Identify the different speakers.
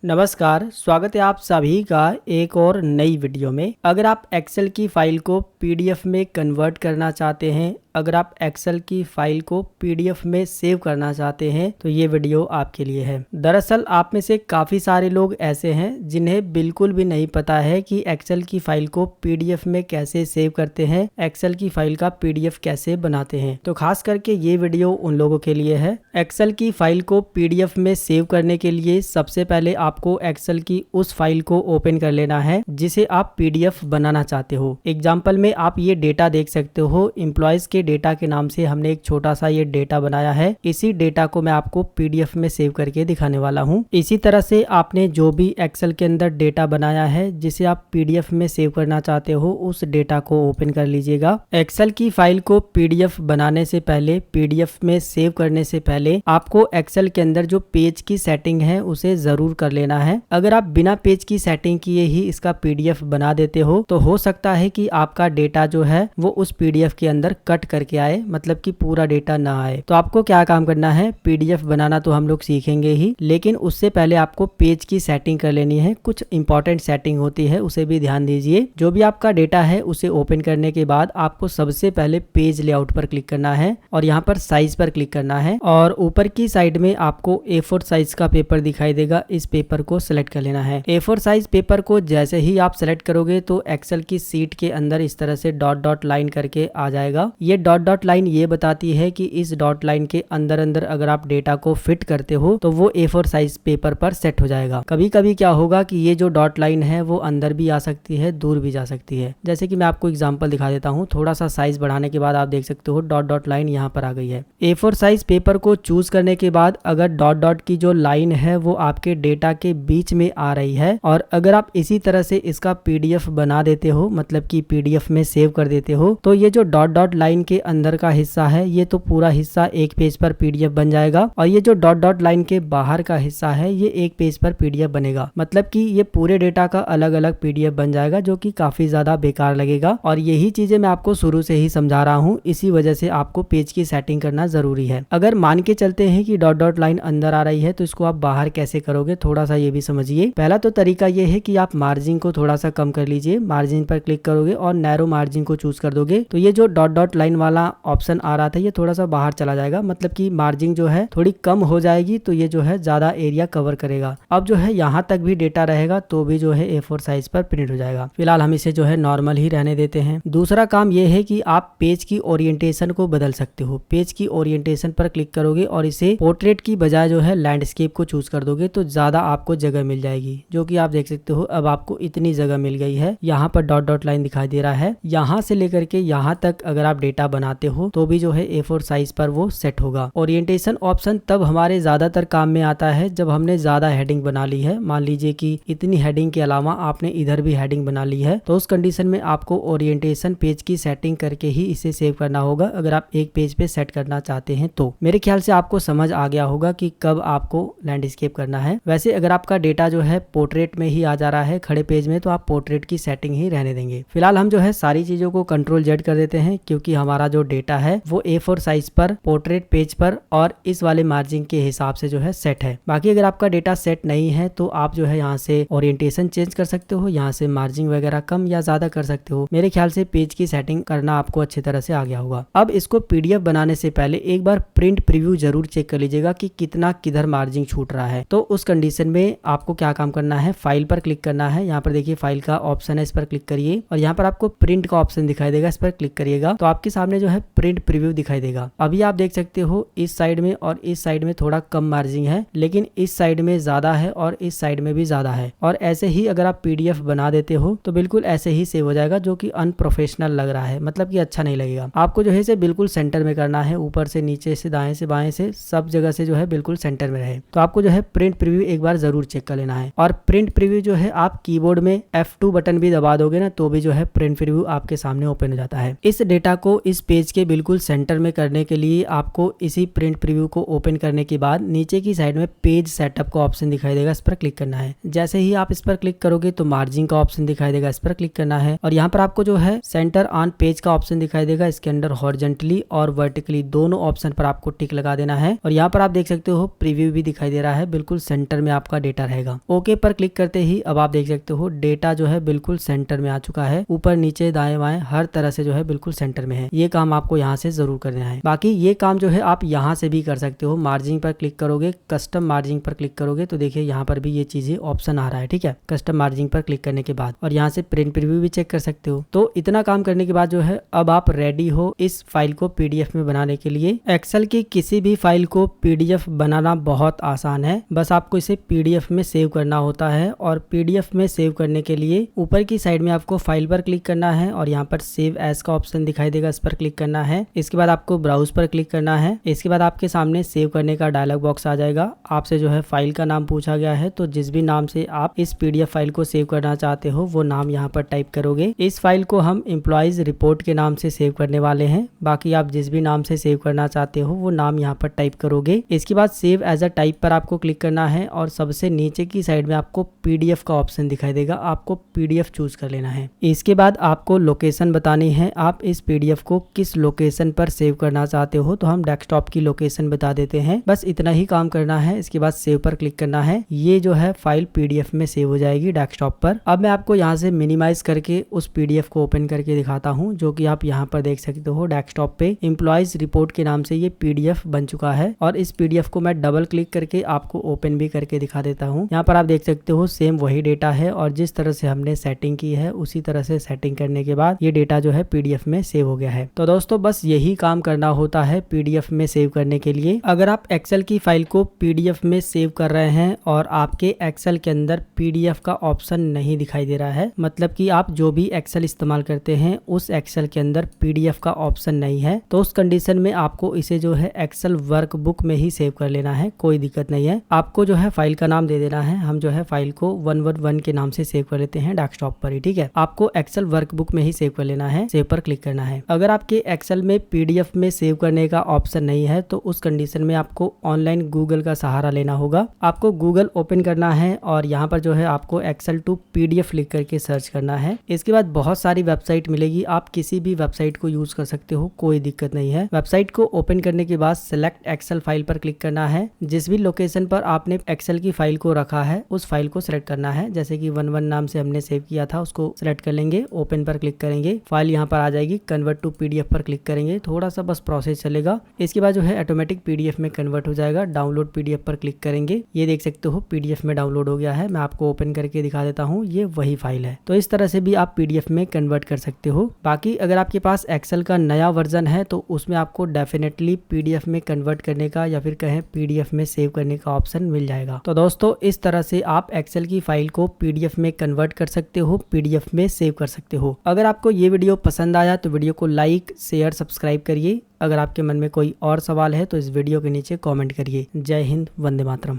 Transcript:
Speaker 1: नमस्कार, स्वागत है आप सभी का एक और नई वीडियो में। अगर आप एक्सेल की फाइल को पीडीएफ में कन्वर्ट करना चाहते हैं, अगर आप एक्सेल की फाइल को पीडीएफ में सेव करना चाहते हैं तो ये वीडियो आपके लिए है। दरअसल आप में से काफ़ी सारे लोग ऐसे हैं जिन्हें बिल्कुल भी नहीं पता है कि एक्सेल की फाइल को पीडीएफ में कैसे सेव करते हैं, एक्सेल की फाइल का पीडीएफ कैसे बनाते हैं। तो खास करके ये वीडियो उन लोगों के लिए है। एक्सेल की फाइल को पीडीएफ में सेव करने के लिए सबसे पहले आपको एक्सेल की उस फाइल को ओपन कर लेना है जिसे आप पीडीएफ बनाना चाहते हो। एग्जाम्पल में आप ये डेटा देख सकते हो, एम्प्लॉयज के डेटा के नाम से हमने एक छोटा सा ये डेटा बनाया है। इसी डेटा को मैं आपको पीडीएफ में सेव करके दिखाने वाला हूँ। इसी तरह से आपने जो भी एक्सेल के अंदर डेटा बनाया है जिसे आप पीडीएफ में सेव करना चाहते हो, उस डेटा को ओपन कर लीजिएगा। एक्सेल की फाइल को पीडीएफ बनाने से पहले, पीडीएफ में सेव करने से पहले आपको एक्सेल के अंदर जो पेज की सेटिंग है उसे जरूर कर लेना है। अगर आप बिना पेज की सेटिंग किए ही इसका पीडीएफ बना देते हो तो हो सकता है कि आपका डेटा जो है वो उस पीडीएफ के अंदर कट करके आए, मतलब कि पूरा डेटा ना आए। तो आपको क्या काम करना है, पीडीएफ बनाना तो हम लोग सीखेंगे ही, लेकिन उससे पहले आपको पेज की सेटिंग कर लेनी है। कुछ इंपॉर्टेंट सेटिंग होती है, उसे भी ध्यान दीजिए। जो भी आपका डेटा है उसे ओपन करने के बाद आपको सबसे पहले पेज लेआउट पर क्लिक करना है और यहाँ पर साइज पर क्लिक करना है और ऊपर की साइड में आपको A4 साइज का पेपर दिखाई देगा। इस पेपर को सिलेक्ट कर लेना है। A4 साइज पेपर को जैसे ही आप सिलेक्ट करोगे तो एक्सेल की सीट के अंदर इस तरह से डॉट डॉट लाइन करके आ जाएगा। ये डॉट डॉट लाइन ये बताती है कि इस डॉट लाइन के अंदर अंदर अगर आप डेटा को फिट करते हो तो वो A4 साइज पेपर पर सेट हो जाएगा। कभी कभी क्या होगा कि ये जो डॉट लाइन है वो अंदर भी आ सकती है, दूर भी जा सकती है। जैसे कि मैं आपको एग्जांपल दिखा देता हूँ। थोड़ा सा साइज बढ़ाने के बाद आप देख सकते हो डॉट डॉट लाइन यहाँ पर आ गई है। A4 साइज पेपर को चूज करने के बाद अगर डॉट डॉट की जो लाइन है वो आपके डेटा के बीच में आ रही है और अगर आप इसी तरह से इसका पीडीएफ बना देते हो, मतलब कि पीडीएफ में सेव कर देते हो, तो ये जो डॉट डॉट लाइन के अंदर का हिस्सा है ये तो पूरा हिस्सा एक पेज पर पीडीएफ बन जाएगा और ये जो डॉट डॉट लाइन के बाहर का हिस्सा है ये एक पेज पर पीडीएफ बनेगा। मतलब कि ये पूरे डेटा का अलग अलग पीडीएफ बन जाएगा, जो कि काफी ज्यादा बेकार लगेगा। और यही चीजें मैं आपको शुरू से ही समझा रहा हूँ, इसी वजह से आपको पेज की सेटिंग करना जरूरी है। अगर मान के चलते हैं कि डॉट डॉट लाइन अंदर आ रही है तो इसको आप बाहर कैसे करोगे, थोड़ा सा ये भी समझिए। पहला तो तरीका ये है कि आप मार्जिन को थोड़ा सा कम कर लीजिए। मार्जिन पर क्लिक करोगे और नैरो मार्जिन को चूज कर दोगे तो ये जो डॉट डॉट लाइन वाला ऑप्शन आ रहा था ये थोड़ा सा बाहर चला जाएगा, मतलब कि मार्जिन जो है थोड़ी कम हो जाएगी, तो ये जो है ज्यादा एरिया कवर करेगा। अब जो है यहाँ तक भी डेटा रहेगा तो भी जो है A4 साइज पर प्रिंट हो जाएगा। फिलहाल हम इसे जो है नॉर्मल ही रहने देते हैं। दूसरा काम ये है कि आप पेज की ओरिएंटेशन को बदल सकते हो। पेज की ओरिएंटेशन पर क्लिक करोगे और इसे पोर्ट्रेट की बजाय जो है लैंडस्केप को चूज कर दोगे तो ज्यादा आपको जगह मिल जाएगी, जो कि आप देख सकते हो। अब आपको इतनी जगह मिल गई है। यहाँ पर डॉट डॉट लाइन दिखाई दे रहा है। यहाँ से लेकर के यहाँ तक अगर आप डेटा बनाते हो तो भी जो है A4 साइज पर वो सेट होगा। ओरिएंटेशन ऑप्शन तब हमारे ज्यादातर काम में आता है जब हमने ज्यादा हेडिंग बना ली है। मान लीजिए कि इतनी हेडिंग के अलावा आपने इधर भी हेडिंग बना ली है, तो उस कंडीशन में आपको ओरिएंटेशन पेज की सेटिंग करके ही इसे सेव करना होगा अगर आप एक पेज पे सेट करना चाहते हैं। तो मेरे ख्याल से आपको समझ आ गया होगा कि कब आपको लैंडस्केप करना है। वैसे अगर आपका डेटा जो है पोर्ट्रेट में ही आ जा रहा है खड़े पेज में, तो आप पोर्ट्रेट की सेटिंग ही रहने देंगे। फिलहाल हम जो है सारी चीजों को Ctrl+Z कर देते हैं क्योंकि हमारा जो डेटा है वो A4 साइज पर पोर्ट्रेट पेज पर और इस वाले मार्जिन के हिसाब से जो है सेट है। बाकी अगर आपका डेटा सेट नहीं है तो आप जो है यहाँ से ओरिएंटेशन चेंज कर सकते हो, यहाँ से मार्जिन वगैरह कम या ज्यादा कर सकते हो। मेरे ख्याल से पेज की सेटिंग करना आपको अच्छी तरह से आ गया होगा। अब इसको पीडीएफ बनाने से पहले एक बार प्रिंट प्रीव्यू जरूर चेक कर लीजिएगा कि कितना किधर मार्जिन छूट रहा है। तो उस कंडीशन में आपको क्या काम करना है, फाइल पर क्लिक करना है। यहाँ पर देखिए फाइल का ऑप्शन है, इस पर क्लिक करिए और यहाँ पर आपको प्रिंट का ऑप्शन दिखाई देगा, इस पर क्लिक करिएगा तो आपके सामने जो है प्रिंट प्रीव्यू दिखाई देगा। अभी आप देख सकते हो इस साइड में और इस साइड में थोड़ा कम मार्जिन है, लेकिन इस साइड में ज्यादा है और इस साइड में भी ज्यादा है। और ऐसे ही अगर आप पीडीएफ बना देते हो तो बिल्कुल ऐसे ही सेव हो जाएगा, जो कि अनप्रोफेशनल लग रहा है, मतलब कि अच्छा नहीं लगेगा। आपको जो है इसे बिल्कुल सेंटर में करना है, ऊपर से नीचे से दाएं से बाएं से सब जगह से जो है बिल्कुल सेंटर में रहे। तो आपको जो है प्रिंट प्रीव्यू एक बार जरूर चेक कर लेना है। और प्रिंट प्रीव्यू जो है आप कीबोर्ड में F2 बटन भी दबा दोगे ना तो भी जो है प्रिंट प्रीव्यू आपके सामने ओपन हो जाता है। इस डेटा को इस पेज के बिल्कुल सेंटर में करने के लिए आपको इसी प्रिंट प्रीव्यू को ओपन करने के बाद नीचे की साइड में पेज सेटअप का ऑप्शन दिखाई देगा, इस पर क्लिक करना है। जैसे ही आप इस पर क्लिक करोगे तो मार्जिन का ऑप्शन दिखाई देगा, इस पर क्लिक करना है और यहाँ पर आपको जो है सेंटर ऑन पेज का ऑप्शन दिखाई देगा। इसके अंदर हॉरिजॉन्टली और वर्टिकली दोनों ऑप्शन पर आपको टिक लगा देना है और यहाँ पर आप देख सकते हो प्रीव्यू भी दिखाई दे रहा है, बिल्कुल सेंटर में आपका डेटा रहेगा। ओके पर क्लिक करते ही अब आप देख सकते हो डेटा जो है बिल्कुल सेंटर में आ चुका है, ऊपर नीचे दाएं बाएं हर तरह से जो है बिल्कुल सेंटर में है। ये काम आपको यहाँ से जरूर करना है। बाकी ये काम जो है आप यहाँ से भी कर सकते हो। मार्जिन पर क्लिक करोगे, कस्टम मार्जिन पर क्लिक करोगे तो देखिए यहाँ पर भी ये चीजें ऑप्शन आ रहा है, ठीक है, कस्टम मार्जिन पर क्लिक करने के बाद, और यहाँ से प्रिंट प्रीव्यू भी चेक कर सकते हो। तो इतना काम करने के बाद जो है अब आप रेडी हो इस फाइल को पीडीएफ में बनाने के लिए। एक्सेल की किसी भी फाइल को पीडीएफ बनाना बहुत आसान है, बस आपको इसे पीडीएफ में सेव करना होता है। और पीडीएफ में सेव करने के लिए ऊपर की साइड में आपको फाइल पर क्लिक करना है और यहाँ पर सेव एज का ऑप्शन दिखाई देगा, इस पर क्लिक करना है। इसके बाद आपको ब्राउज पर क्लिक करना है। इसके बाद आपके सामने सेव करने का डायलॉग बॉक्स आ जाएगा। आपसे जो है फाइल का नाम पूछा गया है, तो जिस भी नाम से आप इस पीडीएफ फाइल को सेव करना चाहते हो वो नाम यहाँ पर टाइप करोगे। इस फाइल को हम एम्प्लॉइज रिपोर्ट के नाम से सेव करने वाले हैं। बाकी आप जिस भी नाम से सेव करना चाहते हो वो नाम यहाँ पर टाइप करोगे। इसके बाद सेव एज अ टाइप पर आपको क्लिक करना है और सबसे नीचे की साइड में आपको पीडीएफ का ऑप्शन दिखाई देगा, आपको पीडीएफ चूज कर लेना है। इसके बाद आपको लोकेशन बतानी है, आप इस पीडीएफ को किस लोकेशन पर सेव करना चाहते हो, तो हम डेस्कटॉप की लोकेशन बता देते हैं। बस इतना ही काम करना है। इसके बाद सेव पर क्लिक करना है। ये जो है फाइल पीडीएफ में सेव हो जाएगी डेस्कटॉप पर। अब मैं आपको यहाँ से मिनिमाइज करके उस पीडीएफ को ओपन करके दिखाता हूँ, जो कि आप यहाँ पर देख सकते हो डेस्कटॉप पे एम्प्लॉइज रिपोर्ट के नाम से ये पीडीएफ बन चुका है। और इस पीडीएफ को मैं डबल क्लिक करके आपको ओपन भी करके दिखा देता हूँ। यहाँ पर आप देख सकते हो सेम वही डेटा है और जिस तरह से हमने सेटिंग की है उसी तरह से सेटिंग करने के बाद ये डेटा जो है पीडीएफ में सेव हो गया है। तो दोस्तों बस यही काम करना होता है पीडीएफ में सेव करने के लिए। अगर आप एक्सेल की फाइल को पीडीएफ में सेव कर रहे हैं और आपके एक्सेल के अंदर पीडीएफ का ऑप्शन नहीं दिखाई दे रहा है, मतलब कि आप जो भी एक्सेल इस्तेमाल करते हैं उस एक्सेल के अंदर पीडीएफ का ऑप्शन नहीं है, तो उस कंडीशन में आपको इसे जो है एक्सेल वर्कबुक में ही सेव कर लेना है, कोई दिक्कत नहीं है। आपको जो है फाइल का नाम दे देना है। हम जो है फाइल को 111 के नाम से सेव कर लेते हैं डेस्कटॉप पर ही, ठीक है। आपको एक्सेल वर्कबुक में ही सेव कर लेना है, सेव पर क्लिक करना है। अगर आपके एक्सेल में पीडीएफ में सेव करने का ऑप्शन नहीं है तो उस कंडीशन में आपको ऑनलाइन गूगल का सहारा लेना होगा। आपको गूगल ओपन करना है और यहाँ पर जो है आपको एक्सेल टू पीडीएफ लिख करके सर्च करना है। इसके बाद बहुत सारी वेबसाइट मिलेगी, आप किसी भी वेबसाइट को यूज कर सकते हो, कोई दिक्कत नहीं है। वेबसाइट को ओपन करने के बाद सिलेक्ट एक्सेल फाइल पर क्लिक करना है। जिस भी लोकेशन पर आपने एक्सेल की फाइल को रखा है उस फाइल को सिलेक्ट करना है। जैसे कि 11 नाम से हमने सेव किया था, उसको सिलेक्ट कर लेंगे, ओपन पर क्लिक करेंगे, फाइल यहाँ पर आ जाएगी। कन्वर्ट टू पीडीएफ पर क्लिक करेंगे, थोड़ा सा बस प्रोसेस चलेगा। इसके बाद जो है ऑटोमेटिक पीडीएफ में कन्वर्ट हो जाएगा। डाउनलोड पीडीएफ पर क्लिक करेंगे, ये देख सकते हो पीडीएफ में डाउनलोड हो गया है। मैं आपको ओपन करके दिखा देता हूँ, ये वही फाइल है। तो इस तरह से भी आप पीडीएफ में कन्वर्ट कर सकते हो। बाकी अगर आपके पास एक्सेल का नया वर्जन है तो उसमें आपको डेफिनेटली पीडीएफ में कन्वर्ट करने का या फिर कहें पीडीएफ में सेव करने का ऑप्शन मिल जाएगा। तो दोस्तों इस तरह से आप एक्सेल की फाइल को पीडीएफ में कन्वर्ट कर सकते हो, पीडीएफ में सेव कर सकते हो। अगर आपको ये वीडियो पसंद आया तो वीडियो को लाइक शेयर सब्सक्राइब करिए। अगर आपके मन में कोई और सवाल है तो इस वीडियो के नीचे कमेंट करिए। जय हिंद, वंदे मातरम।